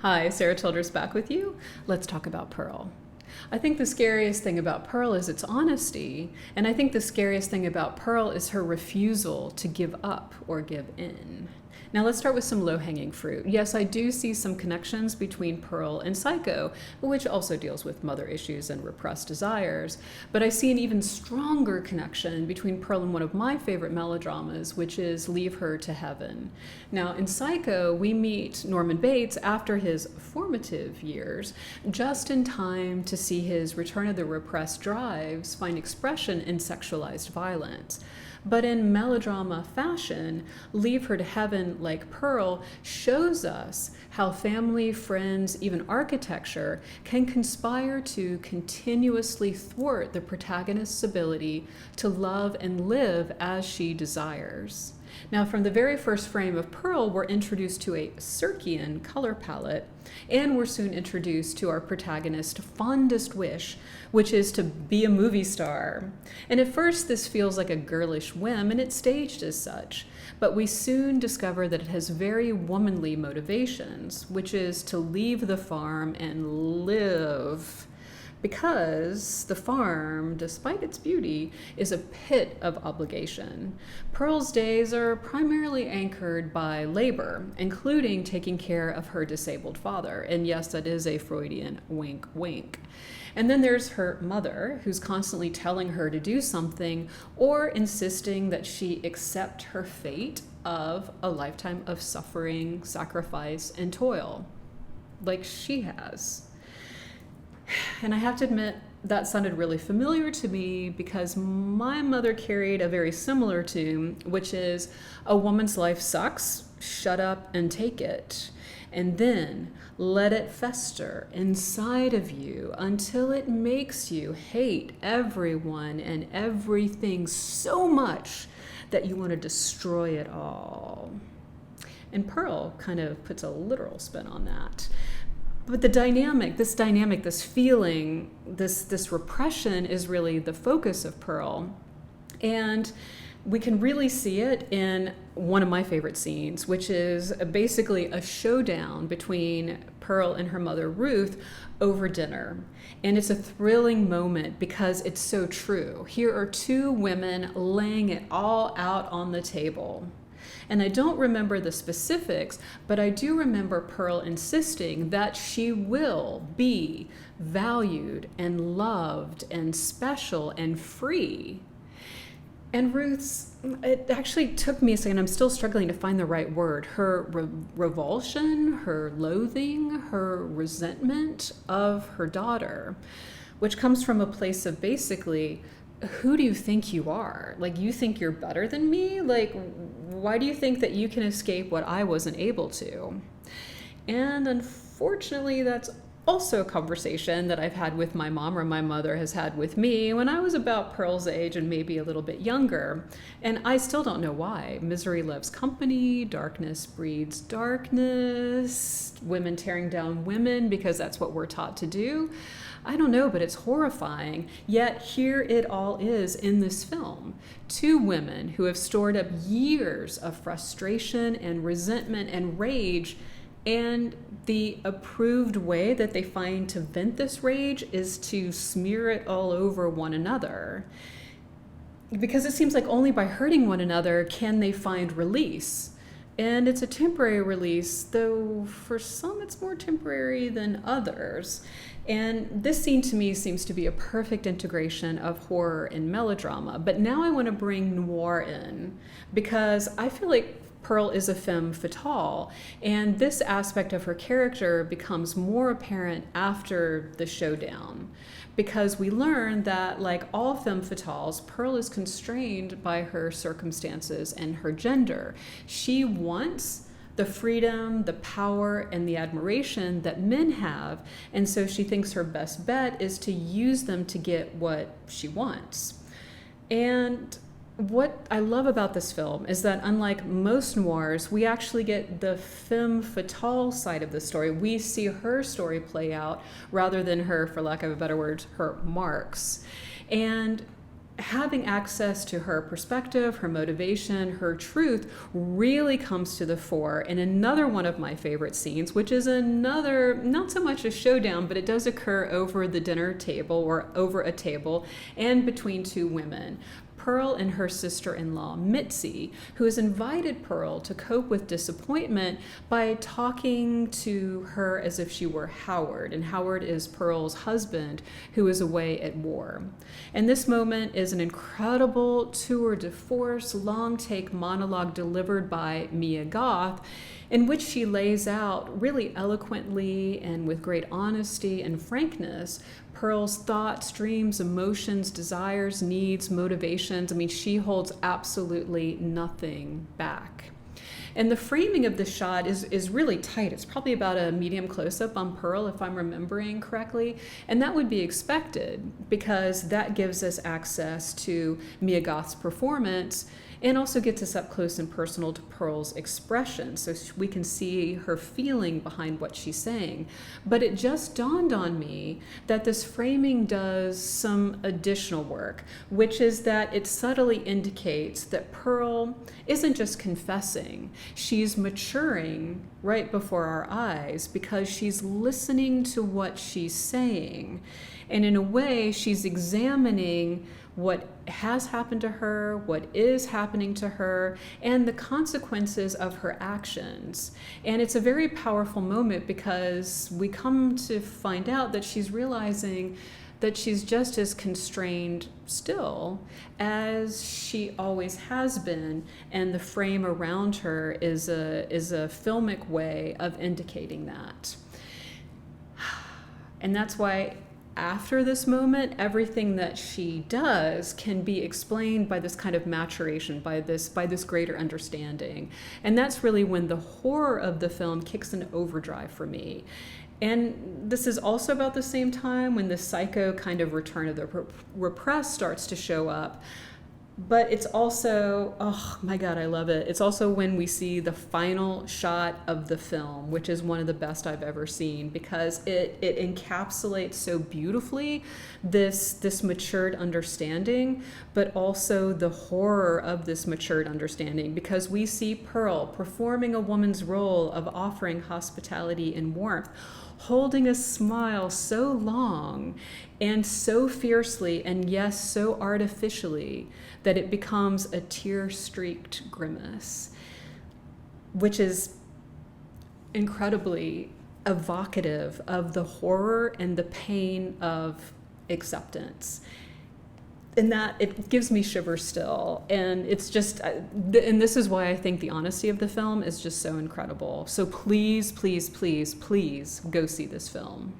Hi, Sarah Childers back with you. Let's talk about Pearl. I think the scariest thing about Pearl is its honesty, and I think the scariest thing about Pearl is her refusal to give up or give in. Now let's start with some low-hanging fruit. Yes, I do see some connections between Pearl and Psycho, which also deals with mother issues and repressed desires, but I see an even stronger connection between Pearl and one of my favorite melodramas, which is Leave Her to Heaven. Now in Psycho, we meet Norman Bates after his formative years, just in time to see his return of the repressed drives find expression in sexualized violence. But in melodrama fashion, Leave Her to Heaven, like Pearl, shows us how family, friends, even architecture can conspire to continuously thwart the protagonist's ability to love and live as she desires. Now, from the very first frame of Pearl, we're introduced to a Circean color palette, and we're soon introduced to our protagonist's fondest wish, which is to be a movie star. And at first, this feels like a girlish whim, and it's staged as such. But we soon discover that it has very womanly motivations, which is to leave the farm and live. Because the farm, despite its beauty, is a pit of obligation. Pearl's days are primarily anchored by labor, including taking care of her disabled father. And yes, that is a Freudian wink wink. And then there's her mother, who's constantly telling her to do something or insisting that she accept her fate of a lifetime of suffering, sacrifice, and toil, like she has. And I have to admit, that sounded really familiar to me because my mother carried a very similar tune, which is a woman's life sucks, shut up and take it. And then let it fester inside of you until it makes you hate everyone and everything so much that you want to destroy it all. And Pearl kind of puts a literal spin on that. But this feeling, this repression is really the focus of Pearl. And we can really see it in one of my favorite scenes, which is basically a showdown between Pearl and her mother, Ruth, over dinner. And it's a thrilling moment because it's so true. Here are two women laying it all out on the table. And I don't remember the specifics, but I do remember Pearl insisting that she will be valued and loved and special and free. And Ruth's, it actually took me a second, I'm still struggling to find the right word, her revulsion, her loathing, her resentment of her daughter, which comes from a place of basically, who do you think you are? Like, you think you're better than me? Like, why do you think that you can escape what I wasn't able to? And unfortunately, that's also a conversation that I've had with my mom, or my mother has had with me when I was about Pearl's age and maybe a little bit younger. And I still don't know why. Misery loves company, darkness breeds darkness, women tearing down women because that's what we're taught to do. I don't know, but it's horrifying. Yet here it all is in this film. Two women who have stored up years of frustration and resentment and rage, and the approved way that they find to vent this rage is to smear it all over one another. Because it seems like only by hurting one another can they find release. And it's a temporary release, though for some it's more temporary than others. And this scene to me seems to be a perfect integration of horror and melodrama. But now I want to bring noir in, because I feel like Pearl is a femme fatale, and this aspect of her character becomes more apparent after the showdown, because we learn that, like all femme fatales, Pearl is constrained by her circumstances and her gender. She wants the freedom, the power, and the admiration that men have, and so she thinks her best bet is to use them to get what she wants. And what I love about this film is that, unlike most noirs, we actually get the femme fatale side of the story. We see her story play out rather than her, for lack of a better word, her marks. And having access to her perspective, her motivation, her truth really comes to the fore in another one of my favorite scenes, which is another, not so much a showdown, but it does occur over the dinner table or over a table and between two women. Pearl and her sister-in-law, Mitzi, who has invited Pearl to cope with disappointment by talking to her as if she were Howard, and Howard is Pearl's husband who is away at war. And this moment is an incredible tour de force, long-take monologue delivered by Mia Goth, in which she lays out really eloquently and with great honesty and frankness Pearl's thoughts, dreams, emotions, desires, needs, motivations. I mean, she holds absolutely nothing back. And the framing of the shot is really tight. It's probably about a medium close-up on Pearl, if I'm remembering correctly. And that would be expected because that gives us access to Mia Goth's performance and also gets us up close and personal to Pearl's expression, so we can see her feeling behind what she's saying. But it just dawned on me that this framing does some additional work, which is that it subtly indicates that Pearl isn't just confessing, she's maturing right before our eyes because she's listening to what she's saying. And in a way, she's examining what has happened to her, what is happening to her, and the consequences of her actions. And it's a very powerful moment because we come to find out that she's realizing that she's just as constrained still as she always has been, and the frame around her is a filmic way of indicating that. And that's why after this moment, everything that she does can be explained by this kind of maturation, by this greater understanding. And that's really when the horror of the film kicks in overdrive for me. And this is also about the same time when the psycho kind of return of the repressed starts to show up. But it's also, oh my God, I love it. It's also when we see the final shot of the film, which is one of the best I've ever seen because it encapsulates so beautifully this matured understanding, but also the horror of this matured understanding because we see Pearl performing a woman's role of offering hospitality and warmth, holding a smile so long and so fiercely and yes, so artificially that it becomes a tear-streaked grimace, which is incredibly evocative of the horror and the pain of acceptance. And that it gives me shivers still. And it's just, and this is why I think the honesty of the film is just so incredible. So please, please, please, please go see this film.